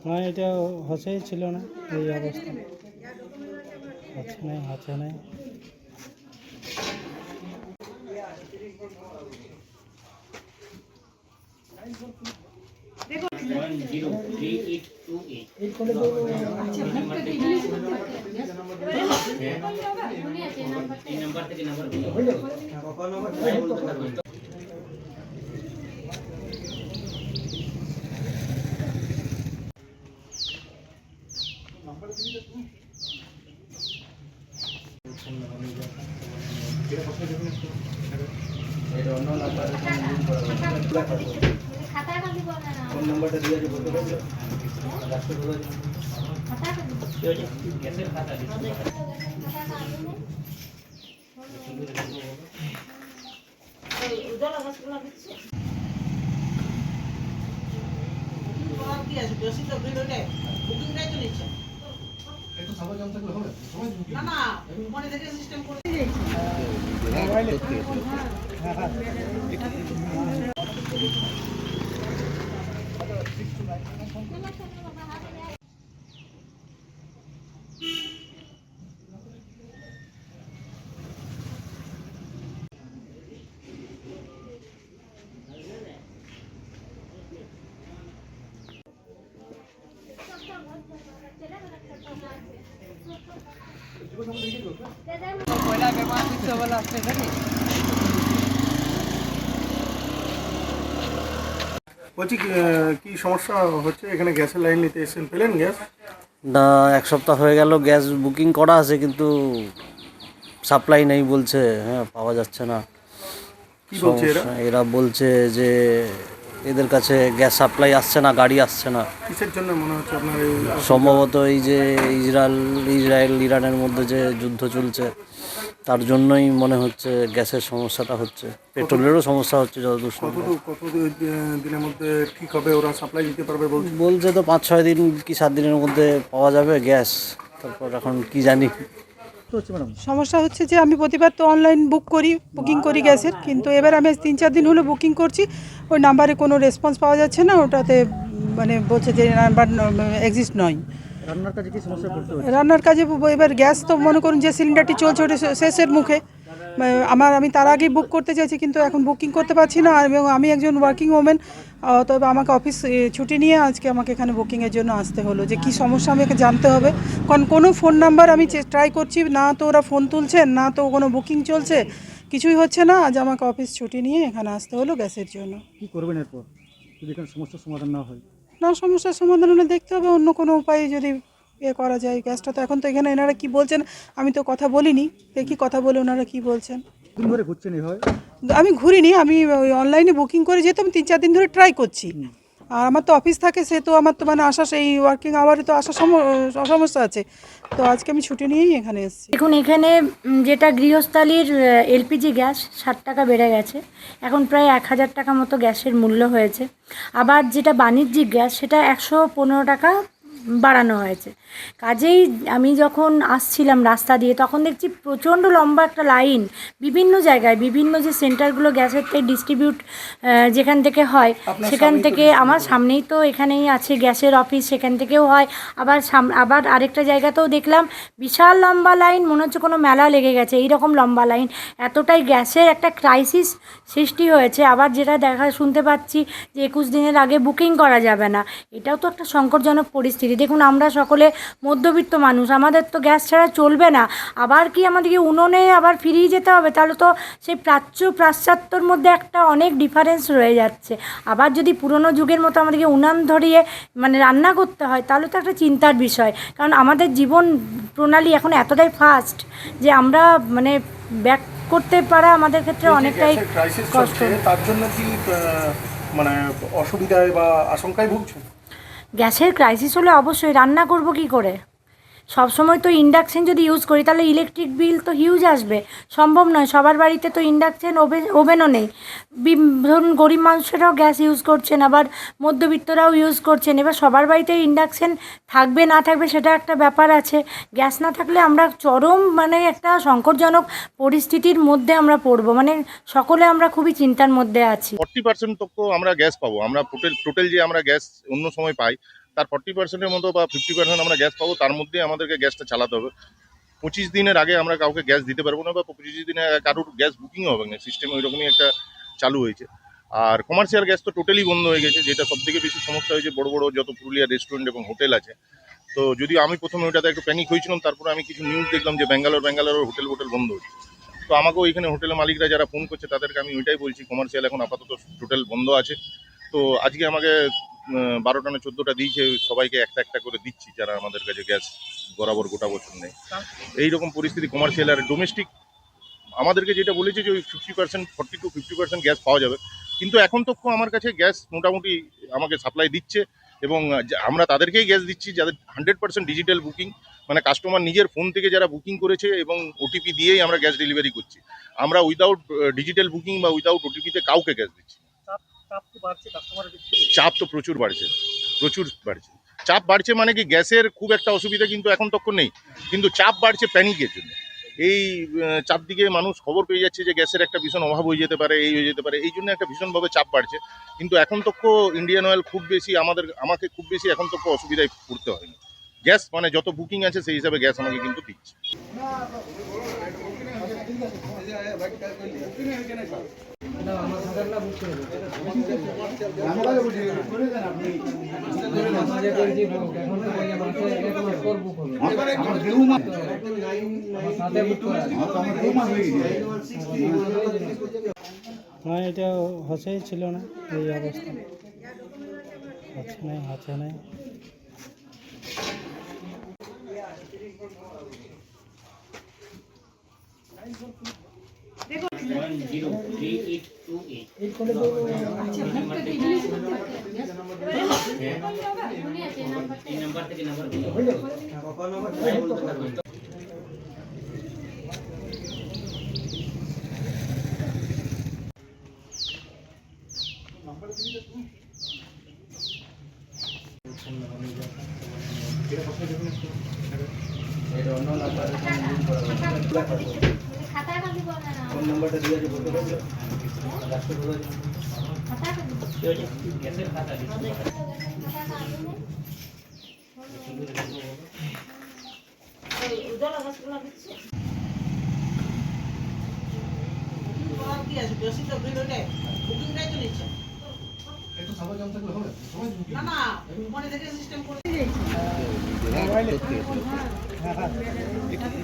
না, এটা হসেই ছিল না, এই অবস্থা হচ্ছে নাই। বলছি কি সমস্যা হচ্ছে এখানে? গ্যাসের লাইন নিতে এসেছেন, পেলেন গ্যাস? না, এক সপ্তাহ হয়ে গেল গ্যাস বুকিং করা আছে, কিন্তু সাপ্লাই নেই বলছে। হ্যাঁ, পাওয়া যাচ্ছে না। কি বলছে এরা বলছে যে এদের কাছে গ্যাস সাপ্লাই আসছে না, গাড়ি আসছে না। কিসের জন্য মনে হচ্ছে আপনার? সম্ভবত এই যে ইসরায়েল ইরানের মধ্যে যে যুদ্ধ চলছে, তার জন্যই মনে হচ্ছে গ্যাসের সমস্যাটা হচ্ছে। পেট্রোলেরও সমস্যা হচ্ছে যতদূর সম্ভব। কত দিনের মধ্যে ঠিক হবে? ওরা সাপ্লাই দিতে পারবে বলছে তো 5-6 দিন কি 7 দিনের মধ্যে পাওয়া যাবে গ্যাস। তারপর এখন কি জানি। সমস্যা হচ্ছে যে আমি প্রতিবার তো অনলাইন বুকিং করি গ্যাসের, কিন্তু এবার আমি 3-4 দিন হলো বুকিং করছি, ওই নাম্বারে কোনো রেসপন্স পাওয়া যাচ্ছে না। ওটাতে মানে বলছে যে নাম্বার এক্সিস্ট নয়। রান্নার কাজে কি সমস্যা পড়তে হচ্ছে? রান্নার কাজে এবার গ্যাস তো মনে করুন যে সিলিন্ডারটি চলছে ওটা শেষের মুখে। আমি তার আগেই বুক করতে চাইছি, কিন্তু এখন বুকিং করতে পারছি না। এবং আমি একজন ওয়ার্কিং ওমেন, তবে আমাকে অফিস ছুটি নিয়ে আজকে আমাকে এখানে বুকিংয়ের জন্য আসতে হলো। যে কী সমস্যা আমাকে জানতে হবে, কারণ কোনো ফোন নাম্বার আমি ট্রাই করছি না, তো ওরা ফোন তুলছেন না, তো কোনো বুকিং চলছে, কিছুই হচ্ছে না। আজ আমাকে অফিস ছুটি নিয়ে এখানে আসতে হলো গ্যাসের জন্য। কী করবেন এরপর যদি এখানে সমস্যার সমাধান না হয়? না, সমস্যার সমাধান হলে দেখতে হবে অন্য কোনো উপায়ে যদি করা যায়। গ্যাসটা তো এখন তো এখানে এনারা কি বলছেন, আমি তো কথা বলিনি, দেখি কথা বলে ওনারা কি বলছেন। দিন ধরে ঘুরছেন এই হয়? আমি ঘুরিনি, আমি অনলাইনে বুকিং করে যেহেতু আমি 3-4 দিন ধরে ট্রাই করছি। আর আমার তো অফিস থাকে, সে তো আমার তো মানে আসা সেই ওয়ার্কিং আওয়ারে তো আসার সমস্যা আছে। তো আজকে আমি ছুটি নিয়েই এখানে এসেছি। দেখুন, এখানে যেটা গৃহস্থালির এলপিজি গ্যাস 60 টাকা বেড়ে গেছে, এখন প্রায় 1000 টাকা মতো গ্যাসের মূল্য হয়েছে। আবার যেটা বাণিজ্যিক গ্যাস সেটা 115 টাকা বাড়ানো হয়েছে। কাজেই আমি যখন আসছিলাম রাস্তা দিয়ে, তখন দেখছি প্রচণ্ড লম্বা একটা লাইন বিভিন্ন জায়গায়, বিভিন্ন যে সেন্টারগুলো গ্যাসের থেকে ডিস্ট্রিবিউট যেখান থেকে হয়, সেখান থেকে আমার সামনেই তো এখানেই আছে গ্যাসের অফিস, সেখান থেকেও হয়। আবার আরেকটা জায়গাতেও দেখলাম বিশাল লম্বা লাইন, মনে হচ্ছে কোনো মেলা লেগে গেছে, এইরকম লম্বা লাইন। এতটাই গ্যাসের একটা ক্রাইসিস সৃষ্টি হয়েছে। আবার যেটা শুনতে পাচ্ছি যে 21 দিনের আগে বুকিং করা যাবে না, এটাও তো একটা সংকটজনক পরিস্থিতি। দেখুন, আমরা সকলে মধ্যবিত্ত মানুষ, আমাদের তো গ্যাস ছাড়া চলবে না। আবার কি আমাদেরকে উনুনে আবার ফিরিয়ে যেতে হবে? তাহলে তো সেই পাশ্চাত্যর মধ্যে একটা অনেক ডিফারেন্স রয়ে যাচ্ছে। আবার যদি পুরনো যুগের মতো আমাদেরকে উনান ধরিয়ে মানে রান্না করতে হয়, তাহলে তো একটা চিন্তার বিষয়। কারণ আমাদের জীবন প্রণালী এখন এতটাই ফাস্ট যে আমরা মানে ব্যাক করতে পারা আমাদের ক্ষেত্রে অনেকটাই কষ্ট। তার জন্য কি মানে অসুবিধায় বা আশঙ্কায় ভুগছেন? গ্যাসের ক্রাইসিস হলে অবশ্যই রান্না করব কি করে, সবসময় তো ইন্ডাকশন যদি ইউজ করি তাহলে ইলেকট্রিক বিল তো হিউজ আসবে, সম্ভব নয়। সবার বাড়িতে তো ইন্ডাকশন ওভেনও নেই। ধরুন গরিব মানুষেরাও গ্যাস ইউজ করছেন, আবার মধ্যবিত্তরাও ইউজ করছেন। এবার সবার বাড়িতে ইন্ডাকশন থাকবে না থাকবে সেটা একটা ব্যাপার আছে। গ্যাস না থাকলে আমরা চরম মানে একটা সংকটজনক পরিস্থিতির মধ্যে আমরা পড়বো, মানে সকলে আমরা খুবই চিন্তার মধ্যে আছি। 40% তো আমরা গ্যাস পাবো। আমরা টোটাল যে আমরা গ্যাস অন্য সময় পাই তার 40%-এর মতো বা 50% আমরা গ্যাস পাবো। তার মধ্যে আমাদেরকে গ্যাসটা চালাতে হবে। 25 দিনের আগে আমরা কাউকে গ্যাস দিতে পারবো না, বা 25 দিনের আগে কারোর গ্যাস বুকিং হবে না। সিস্টেম ওইরকমই একটা চালু হয়েছে। আর কমার্শিয়াল গ্যাস তো টোটালি বন্ধ হয়ে গেছে, যেটা সবথেকে বেশি সমস্যা হয়েছে বড় বড় যত পুরুলিয়া রেস্টুরেন্ট এবং হোটেল আছে। তো যদিও আমি প্রথমে ওইটাতে একটু প্যানিক হয়েছিলাম, তারপরে আমি কিছু নিউজ দেখলাম যে ব্যাঙ্গালোর হোটেল বন্ধ হচ্ছে। তো আমাকেও এখানে হোটেলের মালিকরা যারা ফোন করছে তাদেরকে আমি ওইটাই বলছি, কমার্শিয়াল এখন আপাতত টোটাল বন্ধ আছে। তো আজকে আমাকে 12টা না 14টা দিয়েছে, সবাইকে একটা একটা করে দিচ্ছি যারা আমাদের কাছে গ্যাস বরাবর গোটা বছর নেই। এইরকম পরিস্থিতি কমার্শিয়াল আর ডোমেস্টিক আমাদেরকে যেটা বলেছে যে ওই 50% 40 to 50% গ্যাস পাওয়া যাবে। কিন্তু এখন তো আমার কাছে গ্যাস মোটামুটি আমাকে সাপ্লাই দিচ্ছে, এবং আমরা তাদেরকেই গ্যাস দিচ্ছি যাদের 100% ডিজিটাল বুকিং, মানে কাস্টমার নিজের ফোন থেকে যারা বুকিং করেছে এবং ওটিপি দিয়েই আমরা গ্যাস ডেলিভারি করছি। আমরা উইদাউট ডিজিটাল বুকিং বা উইদাউট ওটিপিতে কাউকে গ্যাস দিচ্ছি। চাপ তো প্রচুর বাড়ছে। চাপ বাড়ছে মানে কি, গ্যাসের খুব একটা অসুবিধা কিন্তু এখন তখন নেই, কিন্তু চাপ বাড়ছে প্যানিকের জন্য। এই চারদিকে মানুষ খবর পেয়ে যাচ্ছে যে গ্যাসের একটা ভীষণ অভাব হয়ে যেতে পারে, এই হয়ে যেতে পারে, এই জন্য একটা ভীষণভাবে চাপ বাড়ছে। কিন্তু এখন তো ইন্ডিয়ান অয়েল খুব বেশি আমাকে খুব বেশি এখন তো অসুবিধায় পড়তে হয়নি। গ্যাস মানে যত বুকিং আছে সেই হিসাবে গ্যাস আমাকে কিন্তু দিচ্ছে। না, এটা হসেই ছিল না, এই অবস্থা আছে নাই। না